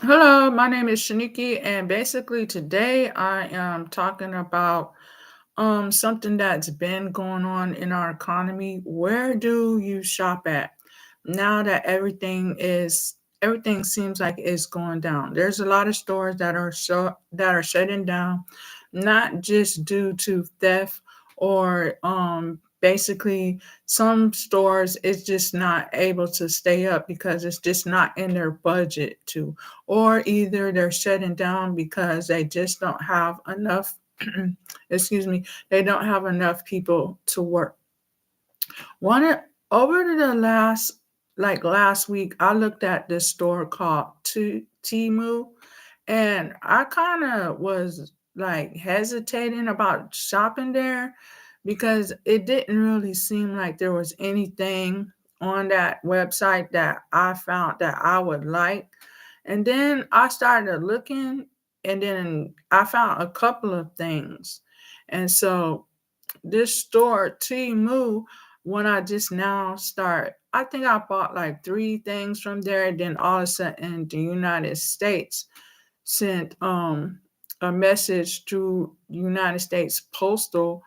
Hello, my name is Shaniki, and basically today I am talking about something that's been going on in our economy. Where do you shop at? Now that everything seems like it's going down. There's a lot of stores that are shutting down, not just due to theft or basically some stores is just not able to stay up because it's just not in their budget to, or either they're shutting down because they just don't have enough excuse me, they don't have enough people to work. One of- Over the last week, I looked at this store called Timu, and I kind of was like hesitating about shopping there because it didn't really seem like there was anything on that website that I found that I would like. And then I started looking, and then I found a couple of things. And so this store, Temu, when I just now start, I think I bought like three things from there. And then all of a sudden, the United States sent a message to United States Postal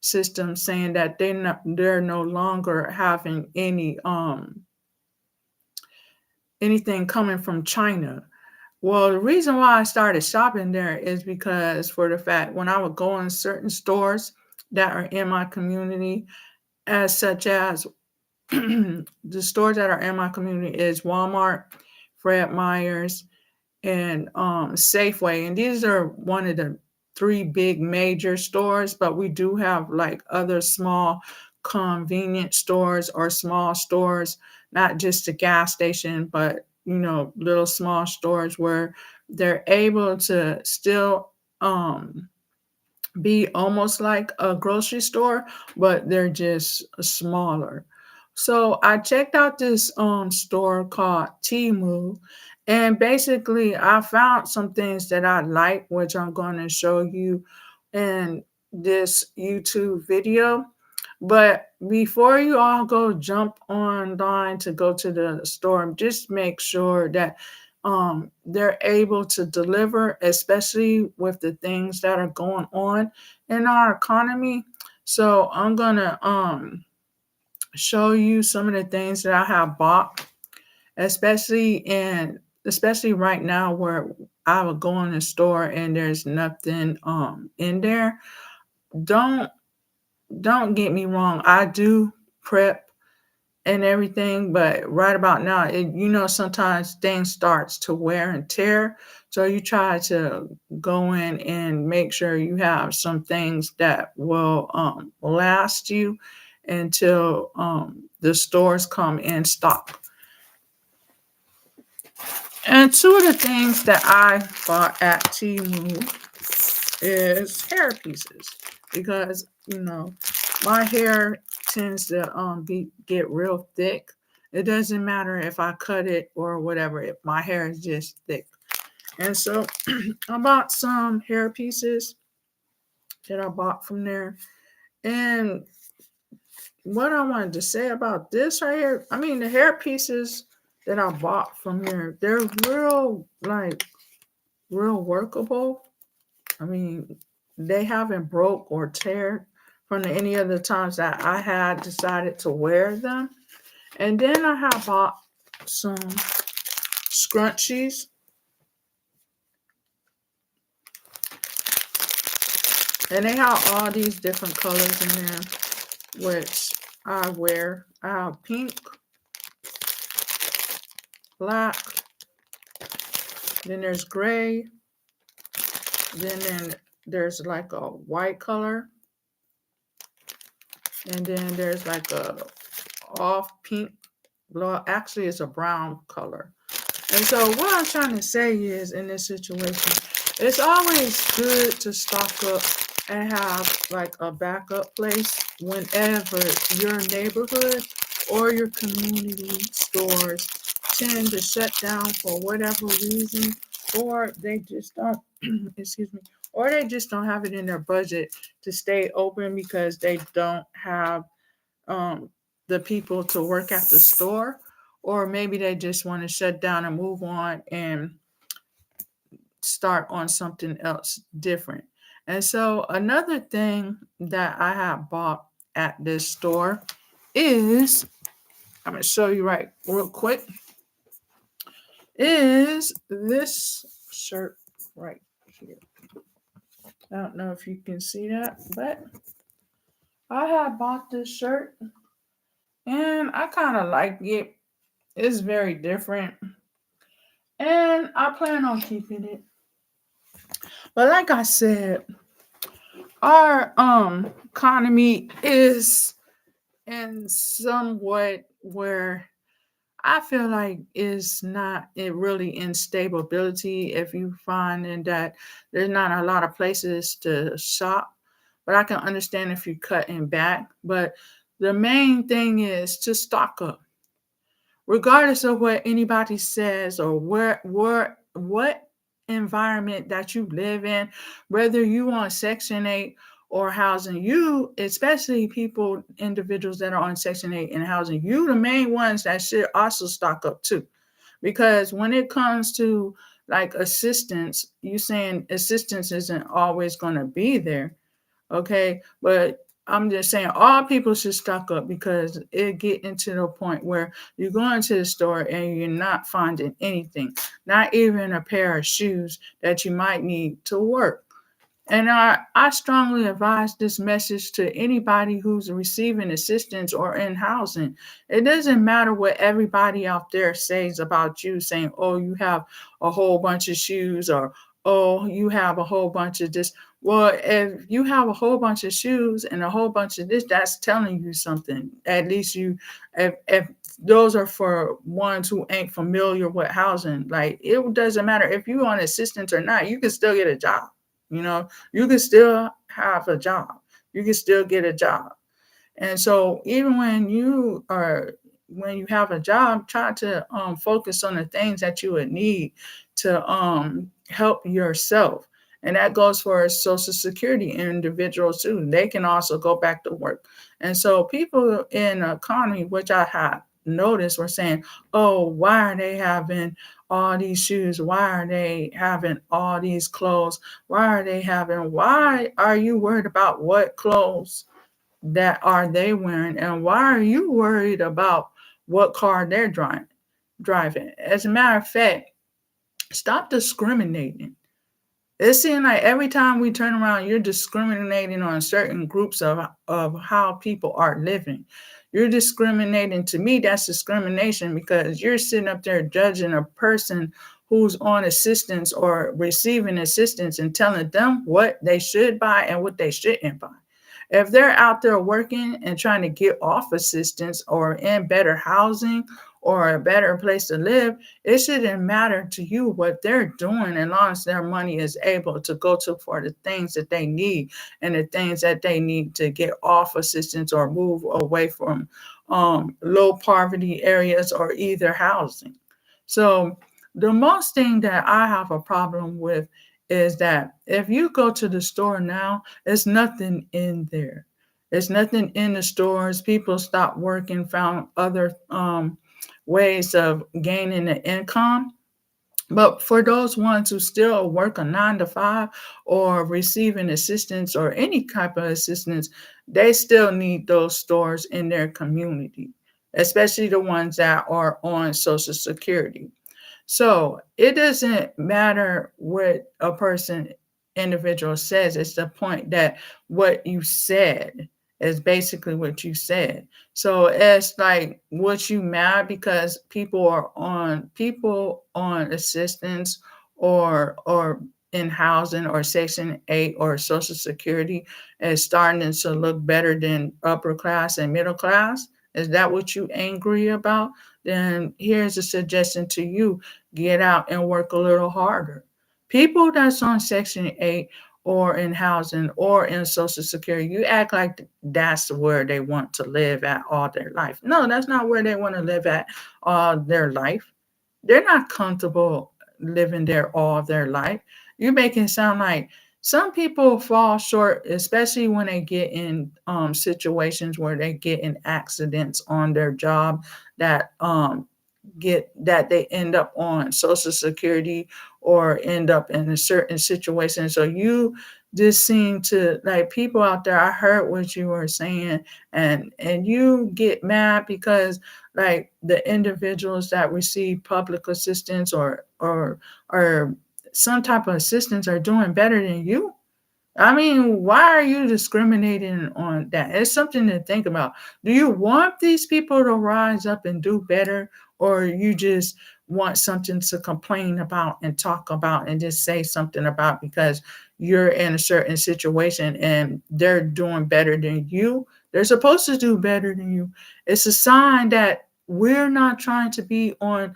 System saying that they're no longer having anything coming from China. Well, the reason why I started shopping there is because for the fact when I would go in certain stores that are in my community, as such as the stores that are in my community is Walmart, Fred Meyer's, and Safeway. And these are one of the three big major stores, but we do have like other small convenience stores or small stores, not just a gas station, but little small stores where they're able to still be almost like a grocery store, but they're just smaller. So I checked out this store called Temu, and basically I found some things that I like, which I'm going to show you in this YouTube video. But before you all go jump online to go to the store, just make sure that they're able to deliver, especially with the things that are going on in our economy. So I'm gonna show you some of the things that I have bought, especially right now where I would go in the store and there's nothing in there. Don't don't get me wrong, I do prep and everything, but right about now, sometimes things starts to wear and tear. So you try to go in and make sure you have some things that will last you until the stores come in stock. And two of the things that I bought at Temu is hair pieces because my hair tends to get real thick. It doesn't matter if I cut it or whatever. If my hair is just thick, and so I bought some hair pieces that I bought from there. And what I wanted to say about this right here, I mean the hair pieces that I bought from here, they're real workable. I mean, they haven't broke or tear from any other times that I had decided to wear them. And then I have bought some scrunchies, and they have all these different colors in there, which I wear. I have pink, black, then there's gray, then there's like a white color, and then there's like a off pink. Well, actually, it's a brown color. And so, what I'm trying to say is, in this situation, it's always good to stock up and have like a backup place whenever your neighborhood or your community stores tend to shut down for whatever reason, or they just don't, excuse me, or they just don't have it in their budget to stay open because they don't have um, the people to work at the store, or maybe they just want to shut down and move on and start on something else different. And so another thing that I have bought at this store is, I'm gonna show you right real quick, is this shirt right here. I don't know if you can see that, but I have bought this shirt and I kind of like it. It's very different and I plan on keeping it. But like I said, our economy is in somewhat where I feel like it's not it really instability if you finding that there's not a lot of places to shop. But I can understand if you cutting back. But the main thing is to stock up regardless of what anybody says or where what environment that you live in, whether you on Section 8 or housing, you, especially people, individuals that are on Section 8 and housing, you the main ones that should also stock up too. Because when it comes to like assistance, you saying assistance isn't always going to be there. Okay. But I'm just saying all people should stock up because it get into the point where you go into the store and you're not finding anything, not even a pair of shoes that you might need to work. And I strongly advise this message to anybody who's receiving assistance or in housing. It doesn't matter what everybody out there says about you, saying, oh, you have a whole bunch of shoes, or oh, you have a whole bunch of this. Well, if you have a whole bunch of shoes and a whole bunch of this, that's telling you something. At least if those are for ones who ain't familiar with housing, like it doesn't matter if you on assistance or not, you can still get a job. You know, you can still have a job. You can still get a job. And so even when you have a job, try to focus on the things that you would need to help yourself. And that goes for Social Security individuals too. They can also go back to work. And so people in the economy, which I have noticed, were saying, "Oh, why are they having all these shoes? Why are they having all these clothes? Why are they having? Why are you worried about what clothes that are they wearing, and why are you worried about what car they're driving? As a matter of fact, stop discriminating. It seems like every time we turn around, you're discriminating on certain groups of how people are living. You're discriminating. To me, that's discrimination because you're sitting up there judging a person who's on assistance or receiving assistance and telling them what they should buy and what they shouldn't buy. If they're out there working and trying to get off assistance or in better housing or a better place to live, it shouldn't matter to you what they're doing as long as their money is able to go to for the things that they need and the things that they need to get off assistance or move away from low poverty areas or either housing. So the most thing that I have a problem with is that if you go to the store now, there's nothing in there. There's nothing in the stores. People stopped working, found other ways of gaining an income. But for those ones who still work a 9 to 5 or receiving assistance or any type of assistance, they still need those stores in their community, especially the ones that are on Social Security. So it doesn't matter what a person individual says. It's the point that what you said is basically what you said. So it's like what you mad because people on assistance or in housing or Section 8 or Social Security is starting to look better than upper class and middle class. Is that what you angry about? Then here's a suggestion to you: get out and work a little harder. People that's on Section 8 or in housing or in Social Security, you act like that's where they want to live at all their life. No, that's not where they want to live at all their life. They're not comfortable living there all their life. You make it sound like some people fall short, especially when they get in situations where they get in accidents on their job that get that they end up on Social Security or end up in a certain situation. So you just seem to like people out there. I heard what you were saying, and you get mad because like the individuals that receive public assistance or some type of assistance are doing better than you. I mean, why are you discriminating on that? It's something to think about. Do you want these people to rise up and do better, or you just want something to complain about and talk about and just say something about because you're in a certain situation and they're doing better than you? They're supposed to do better than you. It's a sign that we're not trying to be on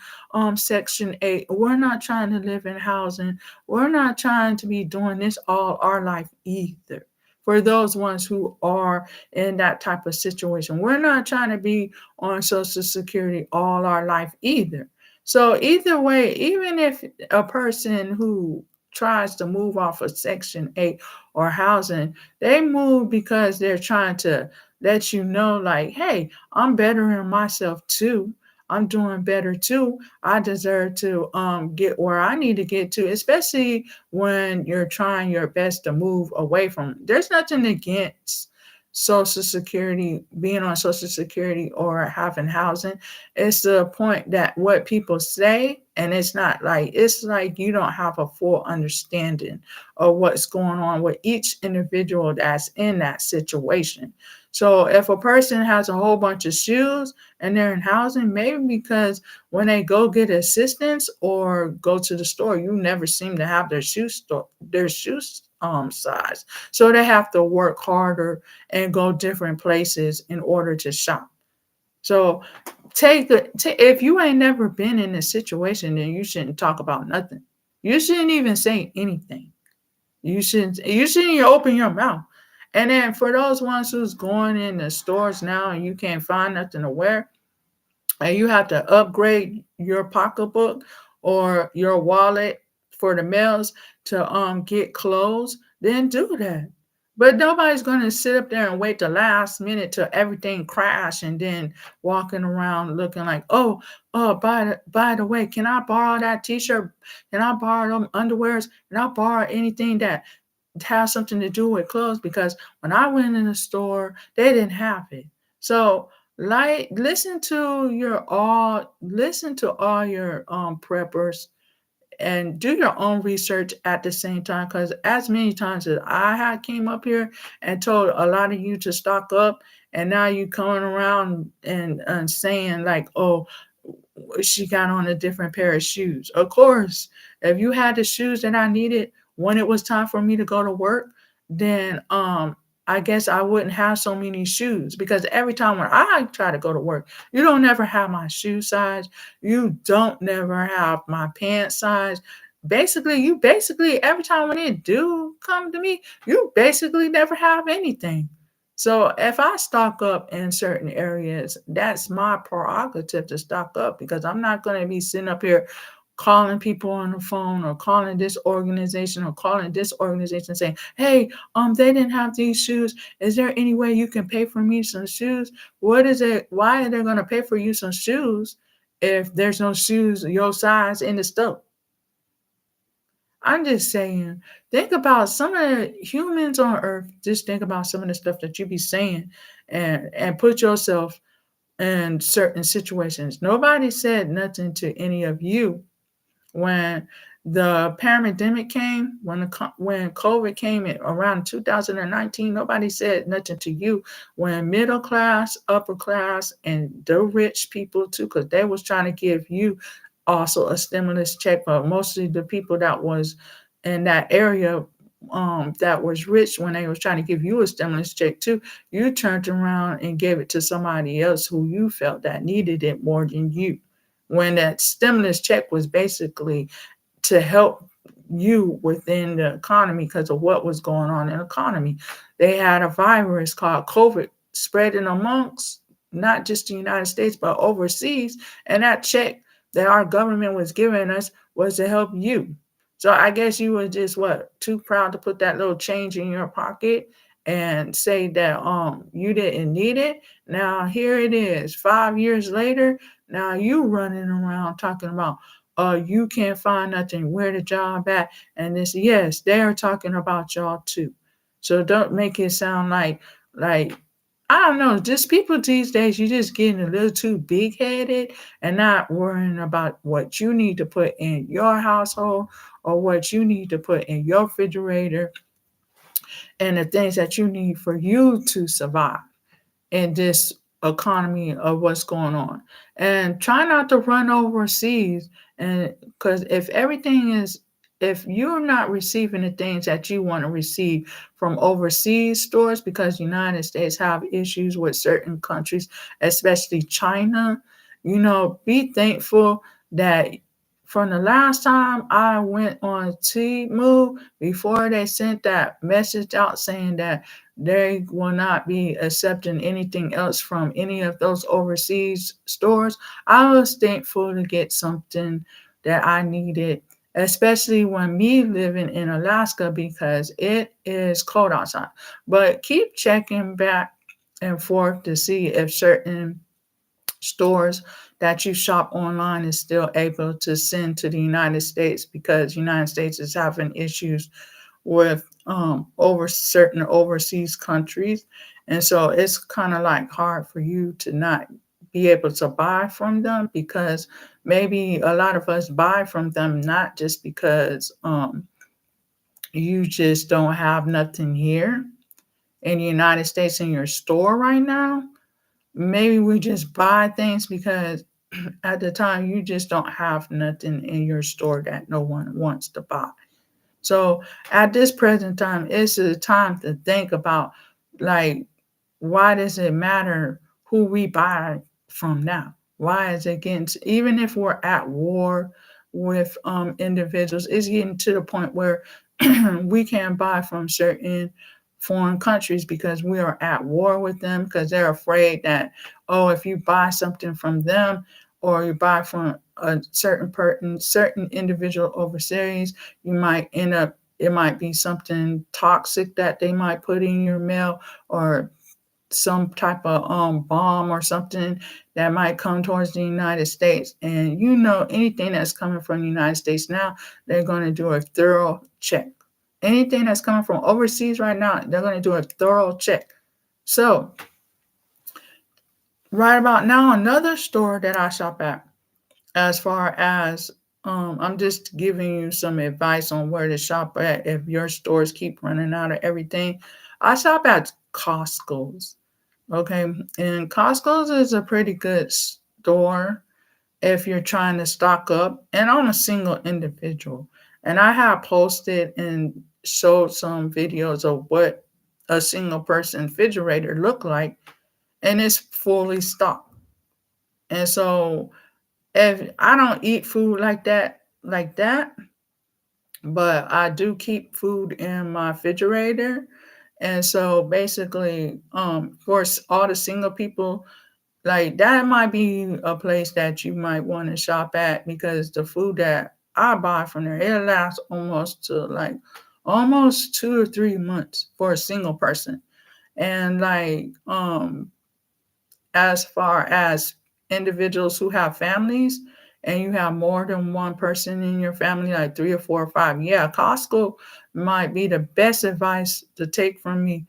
Section 8. We're not trying to live in housing. We're not trying to be doing this all our life either. For those ones who are in that type of situation, we're not trying to be on Social Security all our life either. So, either way, even if a person who tries to move off of Section 8 or housing, they move because they're trying to let you know, like, hey, I'm bettering myself too. I'm doing better too. I deserve to get where I need to get to, especially when you're trying your best to move away from it. There's nothing against Social Security, being on Social Security or having housing. It's the point that what people say, and it's like you don't have a full understanding of what's going on with each individual that's in that situation. So if a person has a whole bunch of shoes and they're in housing, maybe because when they go get assistance or go to the store, you never seem to have their shoes size. So they have to work harder and go different places in order to shop. So if you ain't never been in this situation, then you shouldn't talk about nothing. You shouldn't even say anything. You shouldn't even open your mouth. And then for those ones who's going in the stores now and you can't find nothing to wear, and you have to upgrade your pocketbook or your wallet for the mails to get clothes, then do that. But nobody's going to sit up there and wait the last minute till everything crash and then walking around looking like, oh, by the way, can I borrow that T-shirt? Can I borrow them underwears? Can I borrow anything that has something to do with clothes? Because when I went in the store, they didn't have it. So like listen to all your preppers and do your own research at the same time, because as many times as I had came up here and told a lot of you to stock up, and now you coming around and saying like, oh, she got on a different pair of shoes. Of course, if you had the shoes that I needed when it was time for me to go to work, then I guess I wouldn't have so many shoes, because every time when I try to go to work, you don't never have my shoe size. You don't never have my pant size. You basically every time when it do come to me, you basically never have anything. So if I stock up in certain areas, that's my prerogative to stock up, because I'm not going to be sitting up here calling people on the phone or calling this organization or calling this organization saying, "Hey, they didn't have these shoes. Is there any way you can pay for me some shoes?" What is it? Why are they going to pay for you some shoes if there's no shoes your size in the store? I'm just saying, think about some of the humans on earth. Just think about some of the stuff that you be saying and put yourself in certain situations. Nobody said nothing to any of you when the pandemic came, when COVID came in around 2019. Nobody said nothing to you when middle class, upper class, and the rich people too, because they was trying to give you also a stimulus check, but mostly the people that was in that area that was rich, when they was trying to give you a stimulus check too, you turned around and gave it to somebody else who you felt that needed it more than you. When that stimulus check was basically to help you within the economy because of what was going on in the economy. They had a virus called COVID spreading amongst not just the United States, but overseas. And that check that our government was giving us was to help you. So I guess you were just too proud to put that little change in your pocket and say that you didn't need it. Now here it is, 5 years later. Now you running around talking about, you can't find nothing, where the job at, and this. Yes, they are talking about y'all too. So don't make it sound like I don't know, just people these days, you just getting a little too big headed and not worrying about what you need to put in your household or what you need to put in your refrigerator and the things that you need for you to survive in this economy of what's going on. And try not to run overseas. And because if you're not receiving the things that you want to receive from overseas stores, because the United States have issues with certain countries, especially China, be thankful that from the last time I went on Temu, before they sent that message out saying that they will not be accepting anything else from any of those overseas stores, I was thankful to get something that I needed, especially when me living in Alaska because it is cold outside. But keep checking back and forth to see if certain stores that you shop online is still able to send to the United States because United States is having issues with over certain overseas countries, and so it's kind of like hard for you to not be able to buy from them because maybe a lot of us buy from them not just because you just don't have nothing here in the United States in your store right now. Maybe we just buy things because at the time you just don't have nothing in your store that no one wants to buy. So at this present time, it's a time to think about like why does it matter who we buy from now? Why is it getting even if we're at war with individuals, it's getting to the point where we can't buy from certain foreign countries because we are at war with them because they're afraid that, oh, if you buy something from them or you buy from a certain person, certain individual overseas, you might end up, it might be something toxic that they might put in your mail or some type of bomb or something that might come towards the United States. And anything that's coming from the United States now, they're going to do a thorough check. Anything that's coming from overseas right now, they're going to do a thorough check. So, right about now, another store that I shop at, as far as I'm just giving you some advice on where to shop at if your stores keep running out of everything. I shop at Costco's. Okay. And Costco's is a pretty good store if you're trying to stock up. And I'm a single individual. And I have posted and showed some videos of what a single person refrigerator look like. And it's fully stocked. And so if I don't eat food like that, but I do keep food in my refrigerator. And so basically, for all the single people, like that might be a place that you might want to shop at because the food that I buy from there, it lasts almost 2 or 3 months for a single person. And as far as individuals who have families and you have more than one person in your family, like 3 or 4 or 5, yeah, Costco might be the best advice to take from me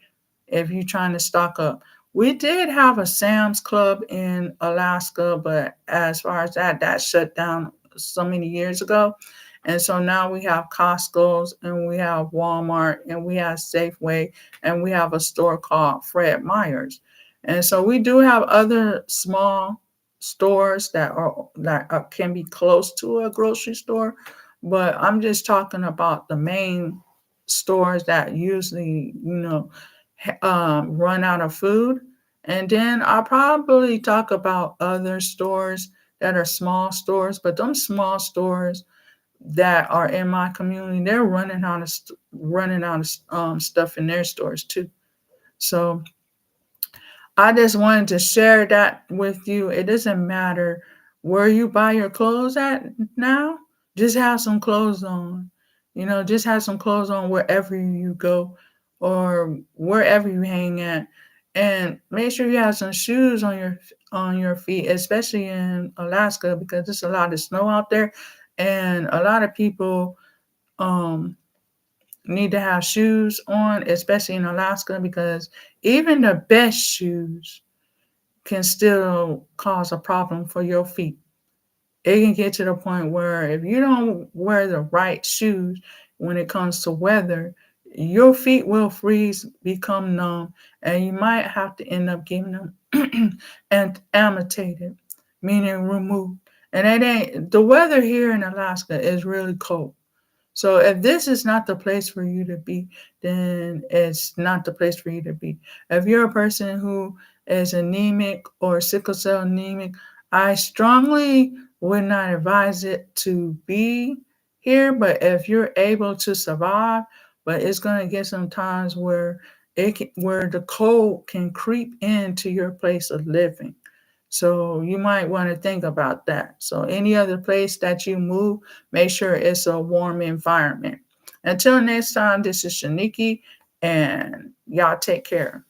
if you're trying to stock up. We did have a Sam's Club in Alaska, but as far as that shut down so many years ago. And so now we have Costco's and we have Walmart and we have Safeway and we have a store called Fred Meyer's. And so we do have other small stores that can be close to a grocery store, but I'm just talking about the main stores that usually, run out of food. And then I'll probably talk about other stores that are small stores, but them small stores that are in my community, they're running out of stuff in their stores too. So I just wanted to share that with you. It doesn't matter where you buy your clothes at now. Just have some clothes on. Just have some clothes on wherever you go or wherever you hang at. And make sure you have some shoes on your feet, especially in Alaska because there's a lot of snow out there, and a lot of people um need to have shoes on, especially in Alaska, because even the best shoes can still cause a problem for your feet. It can get to the point where if you don't wear the right shoes when it comes to weather, your feet will freeze, become numb, and you might have to end up getting them and amputated, meaning removed. And it ain't the weather here in Alaska is really cold. So if this is not the place for you to be, then it's not the place for you to be. If you're a person who is anemic or sickle cell anemic, I strongly would not advise it to be here. But if you're able to survive, but it's going to get some times where where the cold can creep into your place of living. So you might want to think about that. So any other place that you move, make sure it's a warm environment. Until next time, this is Shaniki, and y'all take care.